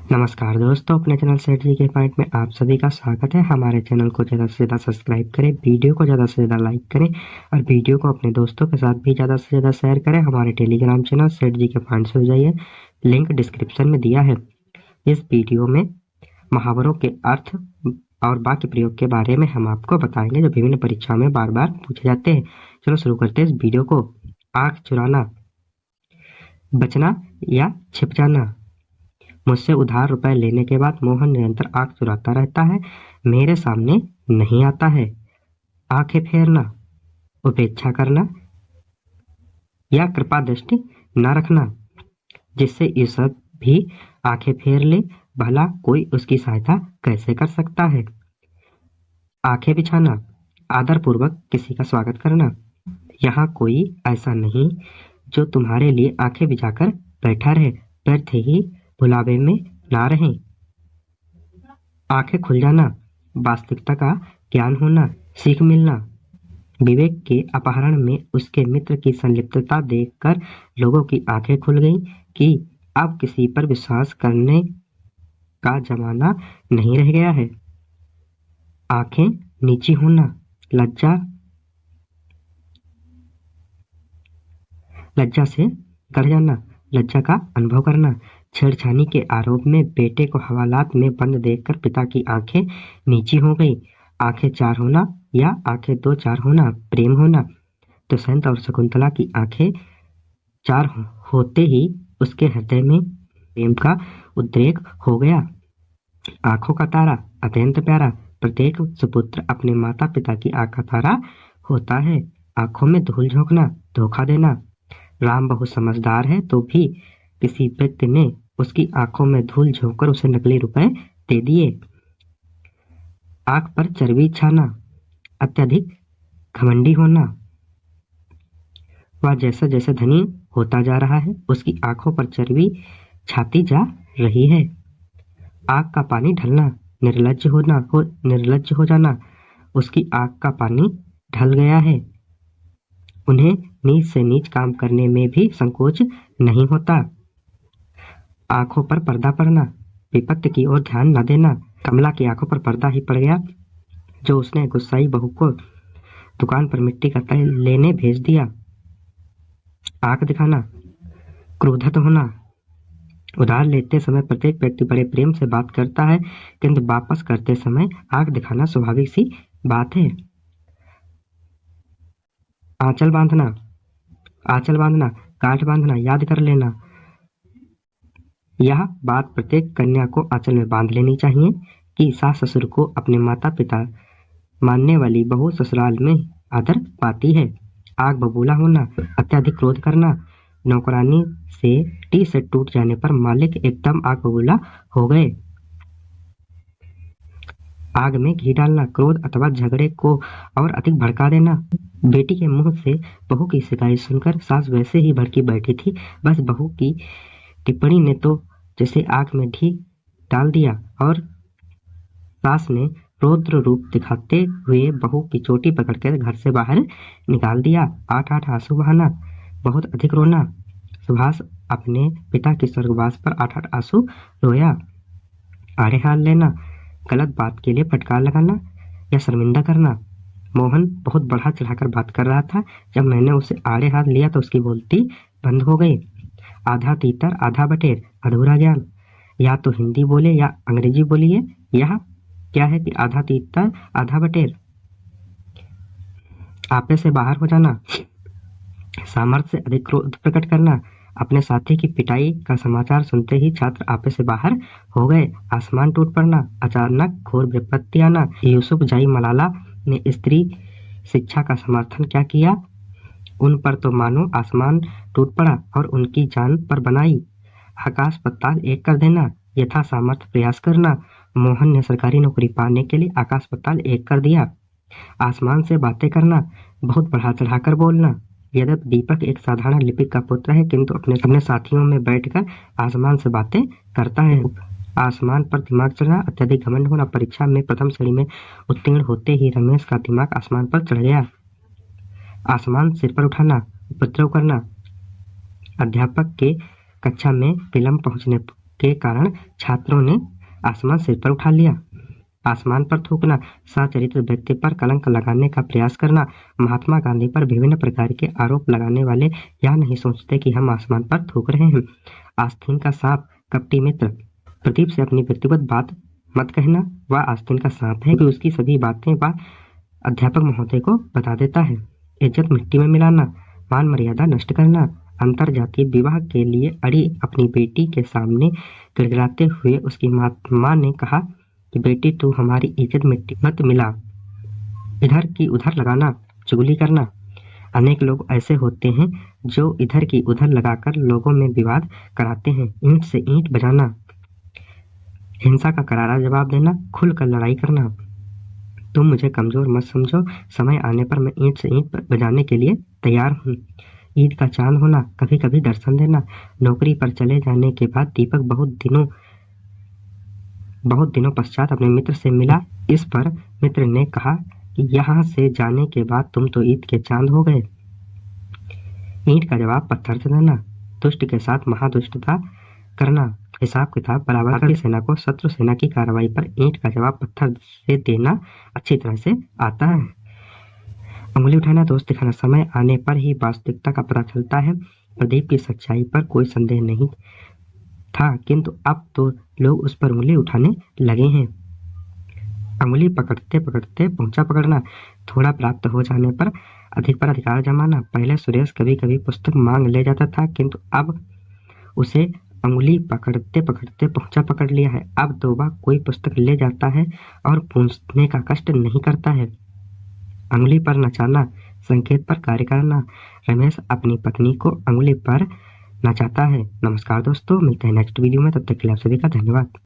नमस्कार दोस्तों, अपने चैनल सेठ जी के पॉइंट में आप सभी का स्वागत है। हमारे चैनल को ज़्यादा से ज़्यादा सब्सक्राइब करें, वीडियो को ज़्यादा से ज़्यादा लाइक करें और वीडियो को अपने दोस्तों के साथ भी ज़्यादा से ज़्यादा शेयर करें। हमारे टेलीग्राम चैनल सेठ जी के पॉइंट से जाइए, लिंक डिस्क्रिप्शन में दिया है। इस वीडियो में मुहावरों के अर्थ और वाक्य प्रयोग के बारे में हम आपको बताएंगे, जो विभिन्न परीक्षाओं में बार बार पूछे जाते हैं। चलो शुरू करते हैं इस वीडियो को। आँख चुराना, बचना या छिप जाना। मुझसे उधार रुपए लेने के बाद मोहन निरंतर आँख चुराता रहता है, मेरे सामने नहीं आता है। आंखें फेरना, उपेक्षा करना या कृपा दृष्टि न रखना, जिससे ईश्वर भी आंखें फेर ले, भला कोई उसकी सहायता कैसे कर सकता है। आंखें बिछाना, आदर पूर्वक किसी का स्वागत करना। यहाँ कोई ऐसा नहीं जो तुम्हारे लिए आंखें बिछाकर बैठा रहे, व्यर्थ ही बुलावे में ना रहें। आंखें खुल जाना, वास्तविकता का ज्ञान होना, सीख मिलना। विवेक के अपहरण में उसके मित्र की संलिप्तता देखकर लोगों की आंखें खुल गईं कि अब किसी पर विश्वास करने का जमाना नहीं रह गया है। आंखें नीची होना, लज्जा से गड़ जाना, लज्जा का अनुभव करना। छेड़छानी के आरोप में बेटे को हवालात में बंद देखकर पिता की आंखें नीची हो गई। आंखें चार होना या आंखें दो चार होना, प्रेम होना। दुष्यंत और शकुंतला की आंखें चार होते ही उसके हृदय में प्रेम का उद्रेक हो गया। आंखों का तारा, अत्यंत प्यारा। प्रत्येक सुपुत्र अपने माता पिता की आंख का तारा होता है। आंखों में धूल झोंकना, धोखा देना। राम बहुत समझदार है तो भी किसी व्यक्ति ने उसकी आंखों में धूल झोंककर उसे नकली रुपए दे दिए। आंख पर चर्बी छाना, अत्यधिक घमंडी होना। वह जैसे जैसे धनी होता जा रहा है, उसकी आंखों पर चर्बी छाती जा रही है। आंख का पानी ढलना, निर्लज्ज हो जाना। उसकी आंख का पानी ढल गया है। उन्हें नीच से नीच काम करने में भी संकोच नहीं होता। आंखों पर पर्दा पड़ना, विपत्ति की ओर ध्यान न देना। कमला की आंखों पर पर्दा ही पड़ गया जो उसने गुस्साई बहू को दुकान पर मिट्टी का तेल लेने भेज दिया। आंख दिखाना, क्रोधित होना। उधार लेते समय प्रत्येक व्यक्ति बड़े प्रेम से बात करता है, किंतु वापस करते समय आंख दिखाना स्वाभाविक सी बात है। आंचल बांधना, गांठ बांधना, याद कर लेना। यह बात प्रत्येक कन्या को आंचल में बांध लेनी चाहिए कि सास ससुर को अपने माता पिता मानने वाली बहू ससुराल में आदर पाती है। आग बबूला होना, अत्यधिक क्रोध करना। नौकरानी से टी शर्ट टूट जाने पर मालिक एकदम आग बबूला हो गए। आग में घी डालना, क्रोध अथवा झगड़े को और अधिक भड़का देना। बेटी के मुंह से बहू की शिकायत सुनकर सास वैसे ही भड़की बैठी थी, बस बहू की टिप्पणी ने तो जैसे आग में घी डाल दिया और सास ने रौद्र रूप दिखाते हुए बहू की चोटी पकड़कर घर से बाहर निकाल दिया। आठ आठ आंसू बहाना, बहुत अधिक रोना। सुभाष अपने पिता के स्वर्गवास पर आठ आठ आंसू रोया। आड़े हाथ लेना, गलत बात के लिए फटकार लगाना या शर्मिंदा करना। मोहन बहुत बढ़ा चढ़ाकर बात कर रहा था, जब मैंने उसे आड़े हाथ लिया तो उसकी बोलती बंद हो गई। आधा तीतर आधा बटेर, अधूरा ज्ञान। या तो हिंदी बोले या अंग्रेजी बोलिए। यह क्या है कि आधा तीतर आधा बटेर। आपे से बाहर हो जाना, सामर्थ्य से अधिक क्रोध प्रकट करना। अपने साथी की पिटाई का समाचार सुनते ही छात्र आपे से बाहर हो गए। आसमान टूट पड़ना, अचानक घोर विपत्ति आना। यूसुफ जाई मलाला ने स्त्री शिक्षा का समर्थन क्या किया, उन पर तो मानो आसमान टूट पड़ा और उनकी जान पर बनाई। आकाश पताल एक कर देना, यथा सामर्थ्य प्रयास करना। मोहन ने सरकारी नौकरी पाने के लिए आकाश पताल एक कर दिया। आसमान से बातें करना, बहुत बढ़ा चढ़ाकर बोलना। यद्यपि दीपक एक साधारण लिपिक का पुत्र है, किंतु अपने साथियों में बैठकर आसमान से बातें करता है। आसमान पर दिमाग चढ़ना, अत्यधिक घमंड होना। परीक्षा में प्रथम श्रेणी में उत्तीर्ण होते ही रमेश का दिमाग आसमान पर चढ़ गया। आसमान सिर पर उठाना, उपद्रव करना। अध्यापक के कक्षा में विलंब पहुंचने के कारण छात्रों ने आसमान सिर पर उठा लिया। आसमान पर थूकना, सचरित्र व्यक्ति पर कलंक लगाने का प्रयास करना। महात्मा गांधी पर विभिन्न प्रकार के आरोप लगाने वाले यह नहीं सोचते कि हम आसमान पर थूक रहे हैं। आस्तीन का सांप, कपटी मित्र। प्रदीप से अपनी व्यक्तिगत बात मत कहना। वह आस्तीन का सांप है कि उसकी सभी बातें वह अध्यापक महोदय को बता देता है। इज्जत मिट्टी में मिलाना, मान मर्यादा नष्ट करना। अंतर जातीय विवाह के लिए अड़ी अपनी बेटी के सामने गिड़गिड़ाते हुए उसकी माँ ने कहा कि बेटी तू हमारी इज्जत मिट्टी मत मिला। इधर की उधर लगाना, चुगली करना। अनेक लोग ऐसे होते हैं जो इधर की उधर लगाकर लोगों में विवाद कराते हैं। ईंट से ईंट बजाना, हिंसा का करारा जवाब देना, खुलकर लड़ाई करना। तुम मुझे कमजोर मत समझो, समय आने पर मैं ईंट से ईंट बजाने के लिए तैयार हूँ। ईद का चांद होना, कभी कभी दर्शन देना। नौकरी पर चले जाने के बाद दीपक बहुत दिनों पश्चात अपने मित्र से मिला। इस पर मित्र ने कहा कि यहाँ से जाने के बाद तुम तो ईद के चांद हो गए। ईंट का जवाब पत्थर से देना, दुष्ट के साथ महादुष्टता करना। हिसाब किताब बराबर कर सेना को शत्रु सेना की कार्रवाई पर ईंट का जवाब पत्थर से देना अच्छी तरह से आता है। उंगली उठाना, दोस्त दिखाना, समय आने पर ही वास्तविकता का पता चलता है। प्रदीप की सच्चाई पर कोई संदेह नहीं था, किंतु अब तो लोग उस पर उंगली उठाने लगे हैं। उंगली पकड़ते पकड़ते पहुंचा पकड़ना, थोड़ा प्राप्त हो जाने पर अधिक पर अधिकार जमाना। पहले सुरेश कभी कभी पुस्तक मांग ले जाता था, किंतु अब उसे उंगली पकड़ते पकड़ते पहुंचा पकड़ लिया है। अब तो वह कोई पुस्तक ले जाता है और पूछने का कष्ट नहीं करता है। उंगली पर नचाना, संकेत पर कार्य करना। रमेश अपनी पत्नी को उंगली पर नचाता है। नमस्कार दोस्तों, मिलते हैं नेक्स्ट वीडियो में, तब तक के लिए आप सभी का धन्यवाद।